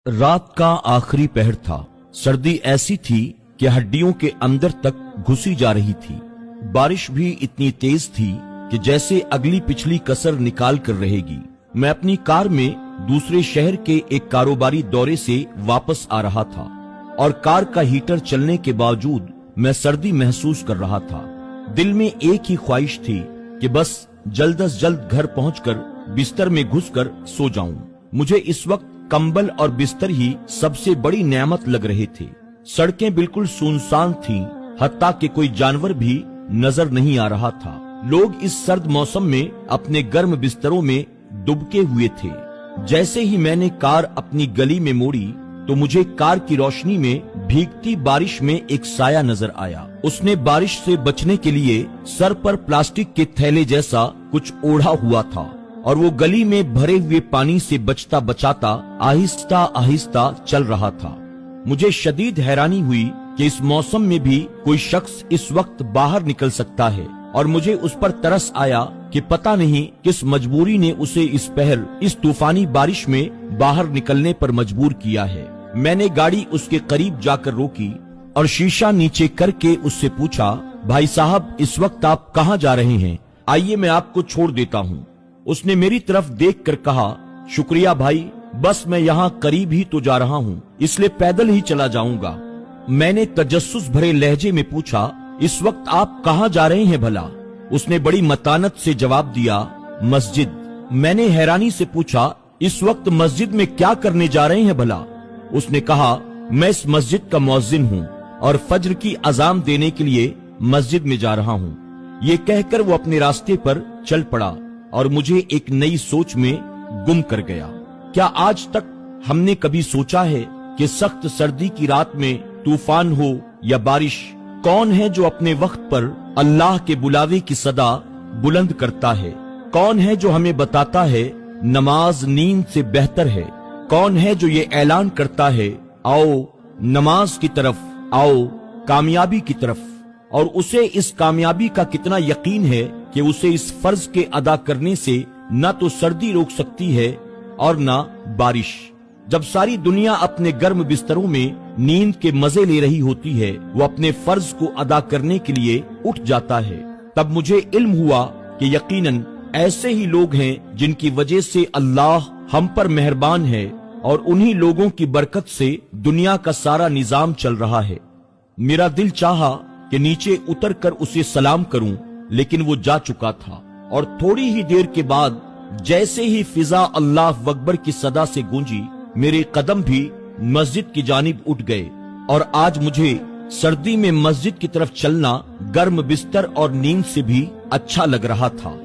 रात का आखिरी पहर था। सर्दी ऐसी थी कि हड्डियों के अंदर तक घुसी जा रही थी। बारिश भी इतनी तेज थी कि जैसे अगली पिछली कसर निकाल कर रहेगी। मैं अपनी कार में दूसरे शहर के एक कारोबारी दौरे से वापस आ रहा था और कार का हीटर चलने के बावजूद मैं सर्दी महसूस कर रहा था। दिल में एक ही ख्वाहिश थी कि बस जल्द अज जल्द घर पहुंचकर बिस्तर में घुसकर सो जाऊं। मुझे इस वक्त कंबल और बिस्तर ही सबसे बड़ी नेमत लग रहे थे। सड़कें बिल्कुल सुनसान थीं, हत्ता कि कोई जानवर भी नजर नहीं आ रहा था। लोग इस सर्द मौसम में अपने गर्म बिस्तरों में दुबके हुए थे। जैसे ही मैंने कार अपनी गली में मोड़ी तो मुझे कार की रोशनी में भीगती बारिश में एक साया नजर आया। उसने बारिश से बचने के लिए सर पर प्लास्टिक के थैले जैसा कुछ ओढ़ा हुआ था और वो गली में भरे हुए पानी से बचता बचाता आहिस्ता आहिस्ता चल रहा था। मुझे शदीद हैरानी हुई कि इस मौसम में भी कोई शख्स इस वक्त बाहर निकल सकता है और मुझे उस पर तरस आया कि पता नहीं किस मजबूरी ने उसे इस पहर इस तूफानी बारिश में बाहर निकलने पर मजबूर किया है। मैंने गाड़ी उसके करीब जाकर रोकी और शीशा नीचे करके उससे पूछा, भाई साहब, इस वक्त आप कहाँ जा रहे हैं? आइए मैं आपको छोड़ देता हूँ। उसने मेरी तरफ देखकर कहा, शुक्रिया भाई, बस मैं यहाँ करीब ही तो जा रहा हूँ, इसलिए पैदल ही चला जाऊंगा। मैंने तजस्सुस भरे लहजे में पूछा, इस वक्त आप कहाँ जा रहे हैं भला? उसने बड़ी मतानत से जवाब दिया, मस्जिद। मैंने हैरानी से पूछा, इस वक्त मस्जिद में क्या करने जा रहे हैं भला? उसने कहा, मैं इस मस्जिद का मुअज्जिन हूँ और फज्र की अजान देने के लिए मस्जिद में जा रहा हूँ। ये कहकर वो अपने रास्ते पर चल पड़ा और मुझे एक नई सोच में गुम कर गया। क्या आज तक हमने कभी सोचा है कि सख्त सर्दी की रात में तूफान हो या बारिश, कौन है जो अपने वक्त पर अल्लाह के बुलावे की सदा बुलंद करता है? कौन है जो हमें बताता है नमाज नींद से बेहतर है? कौन है जो ये ऐलान करता है, आओ नमाज की तरफ, आओ कामयाबी की तरफ? और उसे इस कामयाबी का कितना यकीन है कि उसे इस फर्ज के अदा करने से न तो सर्दी रोक सकती है और न बारिश। जब सारी दुनिया अपने गर्म बिस्तरों में नींद के मजे ले रही होती है, वो अपने फर्ज को अदा करने के लिए उठ जाता है। तब मुझे इल्म हुआ कि यकीनन ऐसे ही लोग हैं जिनकी वजह से अल्लाह हम पर मेहरबान है और उन्हीं लोगों की बरकत से दुनिया का सारा निजाम चल रहा है। मेरा दिल चाहा कि नीचे उतर कर उसे सलाम करूं, लेकिन वो जा चुका था और थोड़ी ही देर के बाद जैसे ही फिजा अल्लाह अकबर की सदा से गूंजी, मेरे कदम भी मस्जिद की जानिब उठ गए और आज मुझे सर्दी में मस्जिद की तरफ चलना गर्म बिस्तर और नींद से भी अच्छा लग रहा था।